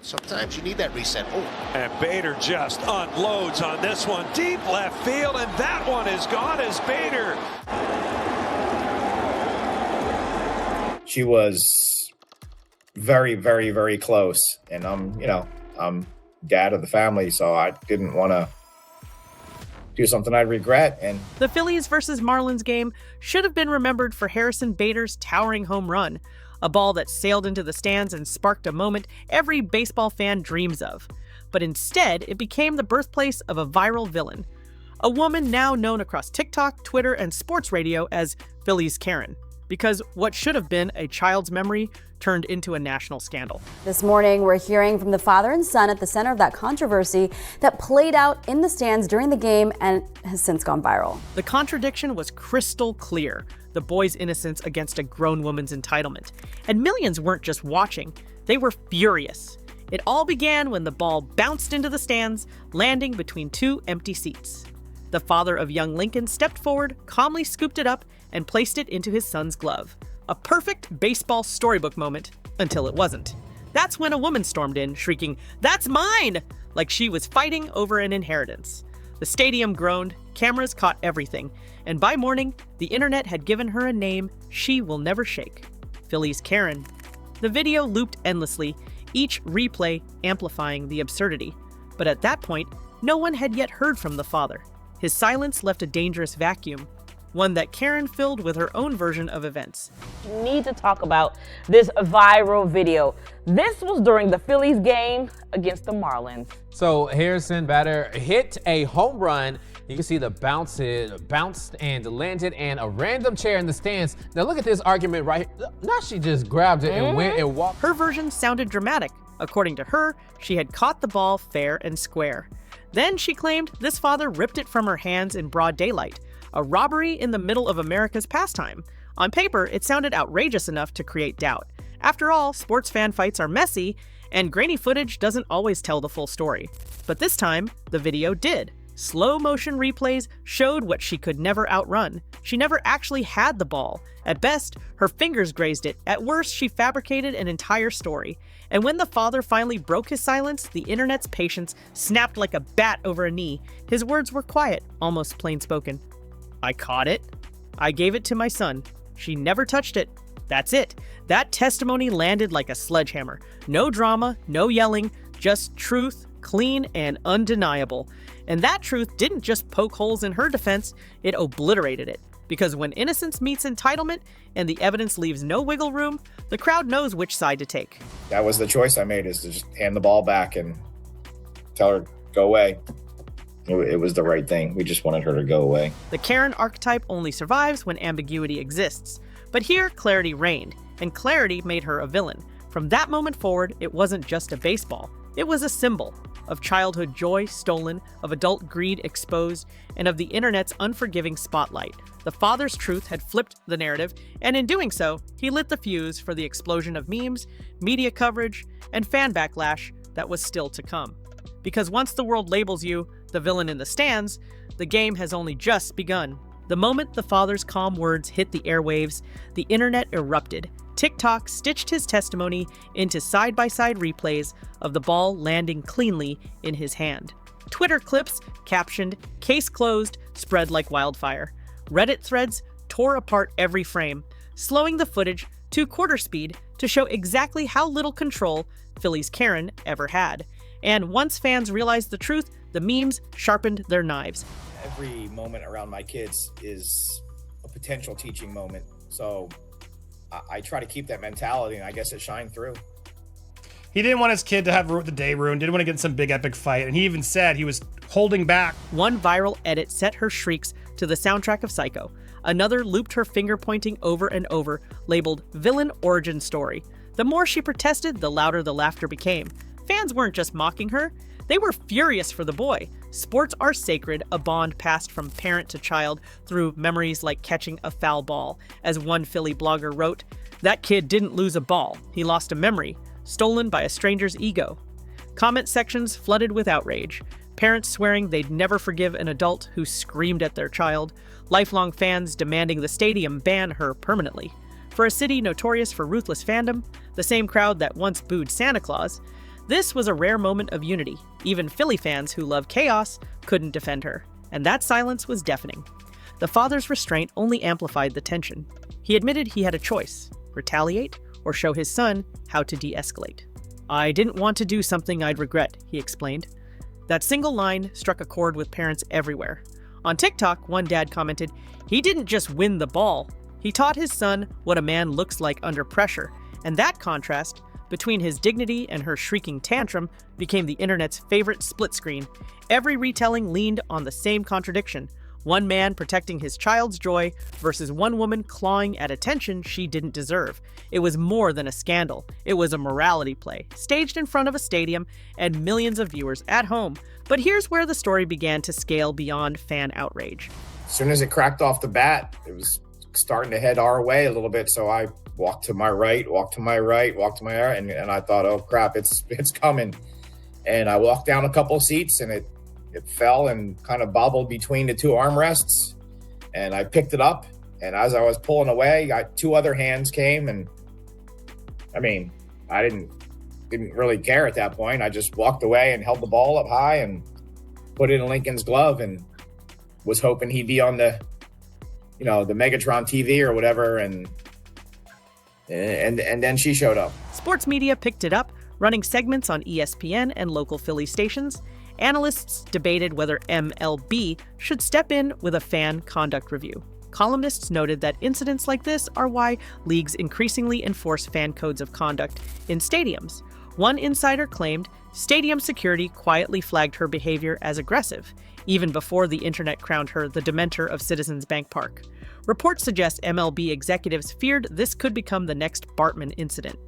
Sometimes you need that reset. Oh. And Bader just unloads on this one. Deep left field, and that one is gone as Bader. She was very, very, very close. And I'm dad of the family, so I didn't want to do something I'd regret. And the Phillies versus Marlins game should have been remembered for Harrison Bader's towering home run, a ball that sailed into the stands and sparked a moment every baseball fan dreams of. But instead, it became the birthplace of a viral villain, a woman now known across TikTok, Twitter, and sports radio as Phillies Karen, because what should have been a child's memory turned into a national scandal. This morning, we're hearing from the father and son at the center of that controversy that played out in the stands during the game and has since gone viral. The contradiction was crystal clear: the boy's innocence against a grown woman's entitlement. And millions weren't just watching, they were furious. It all began when the ball bounced into the stands, landing between two empty seats. The father of young Lincoln stepped forward, calmly scooped it up, and placed it into his son's glove. A perfect baseball storybook moment, until it wasn't. That's when a woman stormed in, shrieking, "That's mine!" like she was fighting over an inheritance. The stadium groaned, cameras caught everything, and by morning, the internet had given her a name she will never shake: Phillies Karen. The video looped endlessly, each replay amplifying the absurdity. But at that point, no one had yet heard from the father. His silence left a dangerous vacuum, one that Karen filled with her own version of events. We need to talk about this viral video. This was during the Phillies game against the Marlins. So Harrison Bader hit a home run. You can see the bounced and landed, and a random chair in the stands. Now look at this argument right here. Now she just grabbed it and went and walked. Her version sounded dramatic. According to her, she had caught the ball fair and square. Then she claimed this father ripped it from her hands in broad daylight, a robbery in the middle of America's pastime. On paper, it sounded outrageous enough to create doubt. After all, sports fan fights are messy, and grainy footage doesn't always tell the full story. But this time, the video did. Slow motion replays showed what she could never outrun. She never actually had the ball. At best, her fingers grazed it. At worst, she fabricated an entire story. And when the father finally broke his silence, the internet's patience snapped like a bat over a knee. His words were quiet, almost plain spoken. "I caught it. I gave it to my son. She never touched it. That's it." That testimony landed like a sledgehammer. No drama, no yelling, just truth, clean and undeniable. And that truth didn't just poke holes in her defense, it obliterated it. Because when innocence meets entitlement and the evidence leaves no wiggle room, the crowd knows which side to take. that was the choice I made, is to just hand the ball back and tell her, go away. It was the right thing. We just wanted her to go away. The Karen archetype only survives when ambiguity exists. But here, clarity reigned, and clarity made her a villain. From that moment forward, it wasn't just a baseball. It was a symbol of childhood joy stolen, of adult greed exposed, and of the internet's unforgiving spotlight. The father's truth had flipped the narrative, and in doing so, he lit the fuse for the explosion of memes, media coverage, and fan backlash that was still to come. Because once the world labels you the villain in the stands, the game has only just begun. The moment the father's calm words hit the airwaves, the internet erupted. TikTok stitched his testimony into side-by-side replays of the ball landing cleanly in his hand. Twitter clips, captioned, "Case closed," spread like wildfire. Reddit threads tore apart every frame, slowing the footage to quarter speed to show exactly how little control Phillies Karen ever had. And once fans realized the truth, the memes sharpened their knives. Every moment around my kids is a potential teaching moment. So I try to keep that mentality, and I guess it shined through. He didn't want his kid to have the day ruined, didn't want to get in some big epic fight, and he even said he was holding back. One viral edit set her shrieks to the soundtrack of Psycho. Another looped her finger pointing over and over, labeled "Villain Origin Story." The more she protested, the louder the laughter became. Fans weren't just mocking her, they were furious for the boy. Sports are sacred, a bond passed from parent to child through memories like catching a foul ball. As one Philly blogger wrote, "That kid didn't lose a ball, he lost a memory, stolen by a stranger's ego." Comment sections flooded with outrage. Parents swearing they'd never forgive an adult who screamed at their child. Lifelong fans demanding the stadium ban her permanently. For a city notorious for ruthless fandom, the same crowd that once booed Santa Claus, This was a rare moment of unity. Even Philly fans who love chaos couldn't defend her, and that silence was deafening. The father's restraint only amplified the tension. He admitted he had a choice: retaliate or show his son how to de-escalate. "I didn't want to do something I'd regret," he explained. That single line struck a chord with parents everywhere. On TikTok, one dad commented, "He didn't just win the ball, he taught his son what a man looks like under pressure." And that contrast between his dignity and her shrieking tantrum became the internet's favorite split screen. Every retelling leaned on the same contradiction: one man protecting his child's joy versus one woman clawing at attention she didn't deserve. It was more than a scandal. It was a morality play, staged in front of a stadium and millions of viewers at home. But here's where the story began to scale beyond fan outrage. As soon as it cracked off the bat, it was starting to head our way a little bit. So I walked to my right, walked to my right, walked to my right, and I thought, oh crap, it's coming. And I walked down a couple seats, and it fell and kind of bobbled between the two armrests. And I picked it up, and as I was pulling away, two other hands came, and I mean, I didn't really care at that point. I just walked away and held the ball up high and put it in Lincoln's glove, and was hoping he'd be on the Megatron TV or whatever, and then she showed up. Sports media picked it up, running segments on ESPN and local Philly stations. Analysts debated whether MLB should step in with a fan conduct review. Columnists noted that incidents like this are why leagues increasingly enforce fan codes of conduct in stadiums. One insider claimed stadium security quietly flagged her behavior as aggressive, even before the internet crowned her the Dementor of Citizens Bank Park. Reports suggest MLB executives feared this could become the next Bartman incident,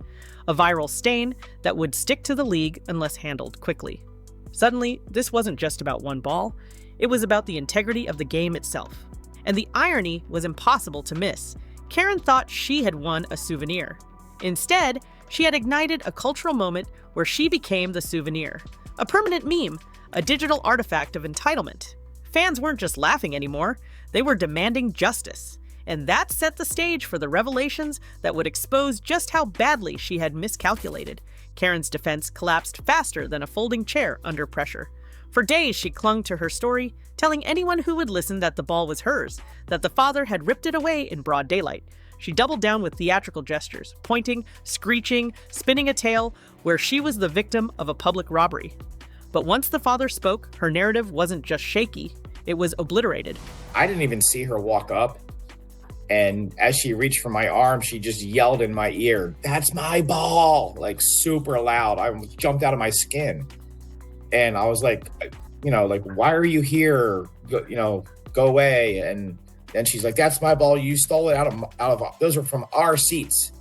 a viral stain that would stick to the league unless handled quickly. Suddenly, this wasn't just about one ball, it was about the integrity of the game itself. And the irony was impossible to miss. Karen thought she had won a souvenir. Instead, she had ignited a cultural moment where she became the souvenir. A permanent meme, a digital artifact of entitlement. Fans weren't just laughing anymore, they were demanding justice. And that set the stage for the revelations that would expose just how badly she had miscalculated. Karen's defense collapsed faster than a folding chair under pressure. For days, she clung to her story, telling anyone who would listen that the ball was hers, that the father had ripped it away in broad daylight. She doubled down with theatrical gestures, pointing, screeching, spinning a tale, where she was the victim of a public robbery. But once the father spoke, her narrative wasn't just shaky, it was obliterated. I didn't even see her walk up. And as she reached for my arm, she just yelled in my ear, "That's my ball!" Like super loud. I jumped out of my skin. And I was like, why are you here? Go away. And then she's like, "That's my ball. You stole it out of those are from our seats."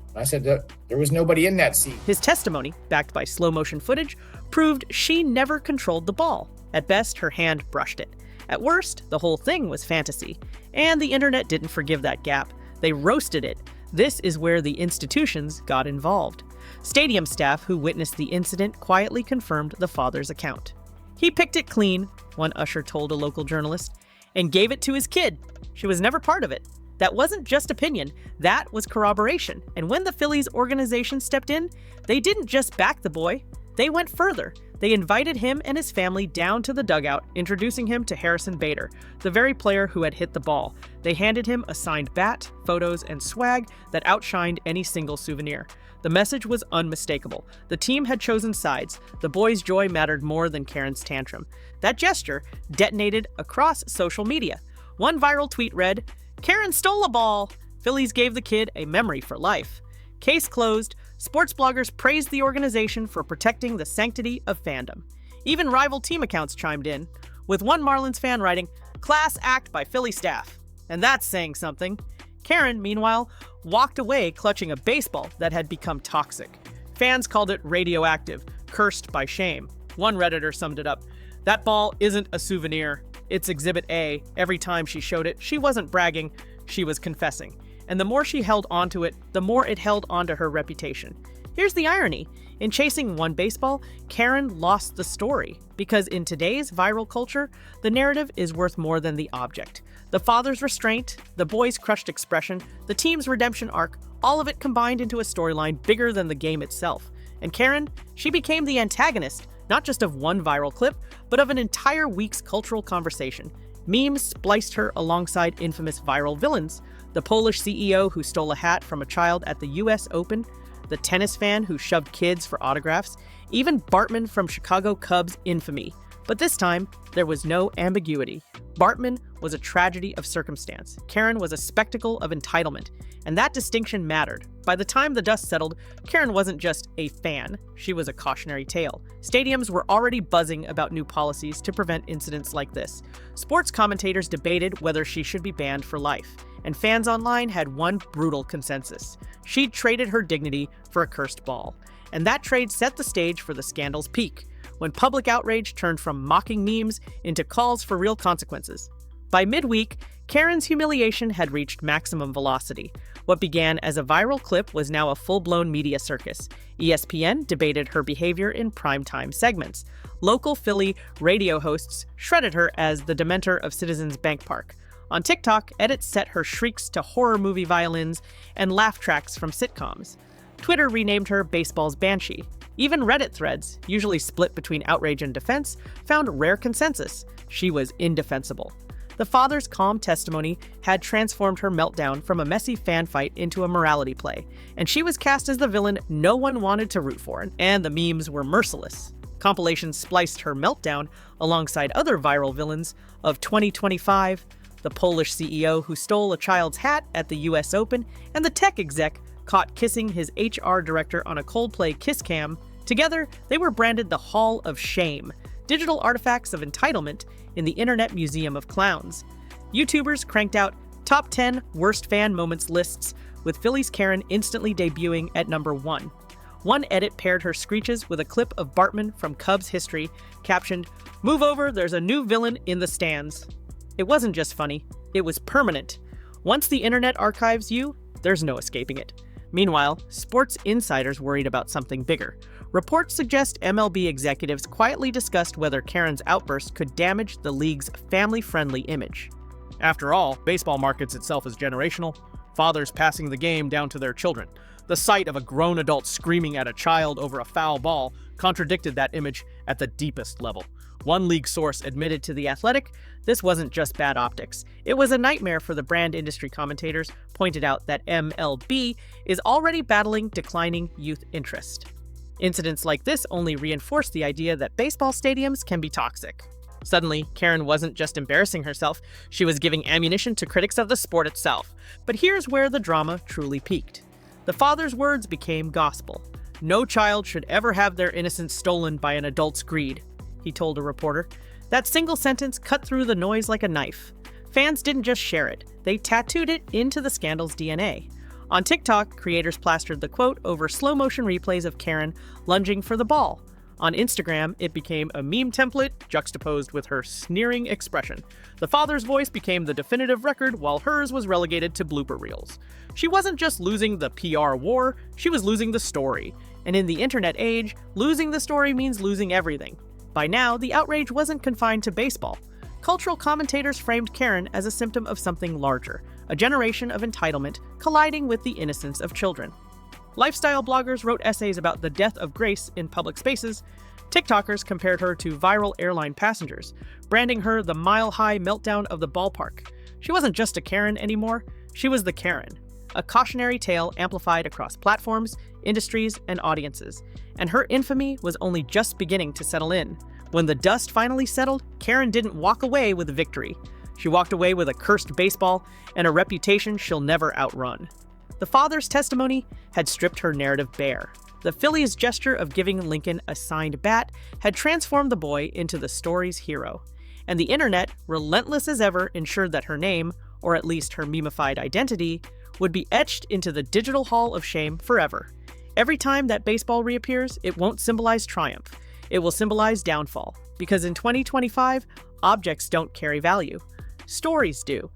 And I said that there was nobody in that seat. His testimony, backed by slow motion footage, proved she never controlled the ball. At best, her hand brushed it. At worst, the whole thing was fantasy. And the internet didn't forgive that gap. They roasted it. This is where the institutions got involved. Stadium staff who witnessed the incident quietly confirmed the father's account. "He picked it clean," one usher told a local journalist, "and gave it to his kid. She was never part of it." That wasn't just opinion, that was corroboration. And when the Phillies organization stepped in, they didn't just back the boy, they went further. They invited him and his family down to the dugout, introducing him to Harrison Bader, the very player who had hit the ball. They handed him a signed bat, photos, and swag that outshined any single souvenir. The message was unmistakable. The team had chosen sides. The boy's joy mattered more than Karen's tantrum. That gesture detonated across social media. One viral tweet read, "Karen stole a ball. Phillies gave the kid a memory for life." Case closed. Sports bloggers praised the organization for protecting the sanctity of fandom. Even rival team accounts chimed in, with one Marlins fan writing, "Class act by Philly staff." And that's saying something. Karen, meanwhile, walked away clutching a baseball that had become toxic. Fans called it radioactive, cursed by shame. One Redditor summed it up, "That ball isn't a souvenir. It's Exhibit A. Every time she showed it, she wasn't bragging, she was confessing. And the more she held onto it, the more it held onto her reputation." Here's the irony. In chasing one baseball, Karen lost the story. Because in today's viral culture, the narrative is worth more than the object. The father's restraint, the boy's crushed expression, the team's redemption arc, all of it combined into a storyline bigger than the game itself. And Karen, she became the antagonist, not just of one viral clip, but of an entire week's cultural conversation. Memes spliced her alongside infamous viral villains: the Polish CEO who stole a hat from a child at the US Open, the tennis fan who shoved kids for autographs, even Bartman from Chicago Cubs infamy. But this time, there was no ambiguity. Bartman was a tragedy of circumstance. Karen was a spectacle of entitlement, and that distinction mattered. By the time the dust settled, Karen wasn't just a fan, she was a cautionary tale. Stadiums were already buzzing about new policies to prevent incidents like this. Sports commentators debated whether she should be banned for life, and fans online had one brutal consensus: she'd traded her dignity for a cursed ball. And that trade set the stage for the scandal's peak, when public outrage turned from mocking memes into calls for real consequences. By midweek, Karen's humiliation had reached maximum velocity. What began as a viral clip was now a full-blown media circus. ESPN debated her behavior in primetime segments. Local Philly radio hosts shredded her as the Dementor of Citizens Bank Park. On TikTok, edits set her shrieks to horror movie violins and laugh tracks from sitcoms. Twitter renamed her baseball's banshee. Even Reddit threads, usually split between outrage and defense, found rare consensus: she was indefensible. The father's calm testimony had transformed her meltdown from a messy fan fight into a morality play, and she was cast as the villain no one wanted to root for, and the memes were merciless. Compilations spliced her meltdown alongside other viral villains of 2025, the Polish CEO who stole a child's hat at the US Open, and the tech exec caught kissing his HR director on a Coldplay kiss cam. Together, they were branded the Hall of Shame, digital artifacts of entitlement in the Internet Museum of Clowns. YouTubers cranked out top 10 worst fan moments lists, with Phillies Karen instantly debuting at number 1. One edit paired her screeches with a clip of Bartman from Cubs history, captioned, "Move over, there's a new villain in the stands." It wasn't just funny, it was permanent. Once the internet archives you, there's no escaping it. Meanwhile, sports insiders worried about something bigger. Reports suggest MLB executives quietly discussed whether Karen's outburst could damage the league's family-friendly image. After all, baseball markets itself as generational, fathers passing the game down to their children. The sight of a grown adult screaming at a child over a foul ball contradicted that image at the deepest level. One league source admitted to The Athletic this wasn't just bad optics. It was a nightmare for the brand industry commentators, pointed out that MLB is already battling declining youth interest. Incidents like this only reinforce the idea that baseball stadiums can be toxic. Suddenly, Karen wasn't just embarrassing herself, she was giving ammunition to critics of the sport itself. But here's where the drama truly peaked. The father's words became gospel. "No child should ever have their innocence stolen by an adult's greed," he told a reporter. That single sentence cut through the noise like a knife. Fans didn't just share it, they tattooed it into the scandal's DNA. On TikTok, creators plastered the quote over slow-motion replays of Karen lunging for the ball. On Instagram, it became a meme template juxtaposed with her sneering expression. The father's voice became the definitive record, while hers was relegated to blooper reels. She wasn't just losing the PR war, she was losing the story. And in the internet age, losing the story means losing everything. By now, the outrage wasn't confined to baseball. Cultural commentators framed Karen as a symptom of something larger, a generation of entitlement colliding with the innocence of children. Lifestyle bloggers wrote essays about the death of grace in public spaces. TikTokers compared her to viral airline passengers, branding her the mile-high meltdown of the ballpark. She wasn't just a Karen anymore, she was the Karen, a cautionary tale amplified across platforms, industries, and audiences. And her infamy was only just beginning to settle in. When the dust finally settled, Karen didn't walk away with victory. She walked away with a cursed baseball and a reputation she'll never outrun. The father's testimony had stripped her narrative bare. The Phillies' gesture of giving Lincoln a signed bat had transformed the boy into the story's hero. And the internet, relentless as ever, ensured that her name, or at least her memified identity, would be etched into the digital hall of shame forever. Every time that baseball reappears, it won't symbolize triumph. It will symbolize downfall. Because in 2025, objects don't carry value. Stories do.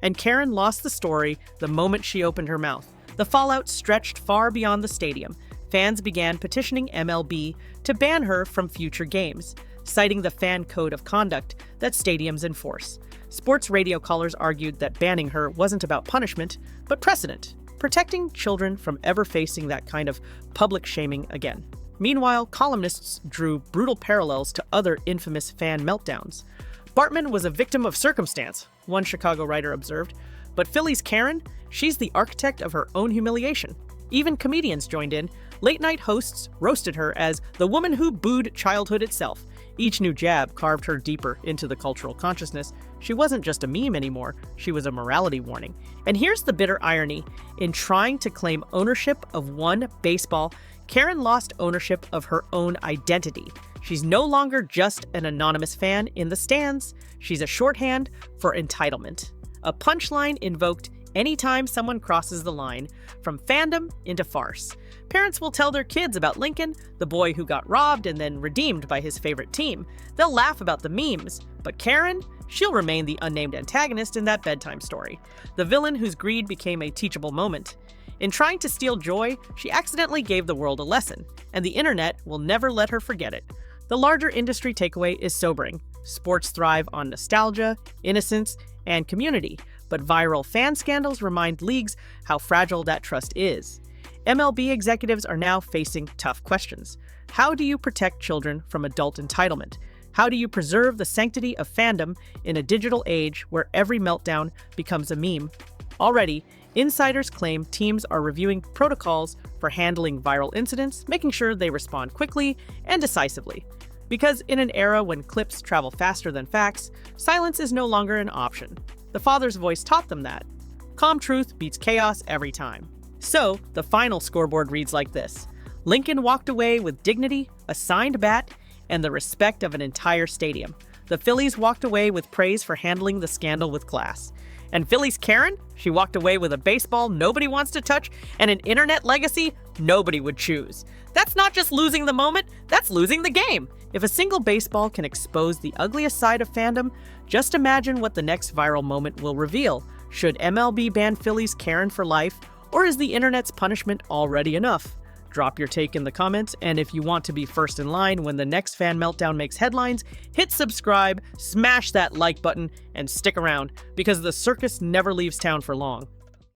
And Karen lost the story the moment she opened her mouth. The fallout stretched far beyond the stadium. Fans began petitioning MLB to ban her from future games, citing the fan code of conduct that stadiums enforce. Sports radio callers argued that banning her wasn't about punishment, but precedent, protecting children from ever facing that kind of public shaming again. Meanwhile, columnists drew brutal parallels to other infamous fan meltdowns. Bartman was a victim of circumstance, one Chicago writer observed, but Philly's Karen, she's the architect of her own humiliation. Even comedians joined in. Late-night hosts roasted her as the woman who booed childhood itself. Each new jab carved her deeper into the cultural consciousness. She wasn't just a meme anymore, she was a morality warning. And here's the bitter irony. In trying to claim ownership of one baseball, Karen lost ownership of her own identity. She's no longer just an anonymous fan in the stands. She's a shorthand for entitlement. A punchline invoked anytime someone crosses the line from fandom into farce. Parents will tell their kids about Lincoln, the boy who got robbed and then redeemed by his favorite team. They'll laugh about the memes, but Karen, she'll remain the unnamed antagonist in that bedtime story, the villain whose greed became a teachable moment. In trying to steal joy, she accidentally gave the world a lesson, and the internet will never let her forget it. The larger industry takeaway is sobering. Sports thrive on nostalgia, innocence, and community, but viral fan scandals remind leagues how fragile that trust is. MLB executives are now facing tough questions. How do you protect children from adult entitlement? How do you preserve the sanctity of fandom in a digital age where every meltdown becomes a meme? Already, insiders claim teams are reviewing protocols for handling viral incidents, making sure they respond quickly and decisively. Because in an era when clips travel faster than facts, silence is no longer an option. The father's voice taught them that. Calm truth beats chaos every time. So, the final scoreboard reads like this. Lincoln walked away with dignity, a signed bat, and the respect of an entire stadium. The Phillies walked away with praise for handling the scandal with class. And Philly's Karen, she walked away with a baseball nobody wants to touch and an internet legacy nobody would choose. That's not just losing the moment, that's losing the game. If a single baseball can expose the ugliest side of fandom, just imagine what the next viral moment will reveal. Should MLB ban Philly's Karen for life, or is the internet's punishment already enough? Drop your take in the comments, and if you want to be first in line when the next fan meltdown makes headlines, hit subscribe, smash that like button, and stick around, because the circus never leaves town for long.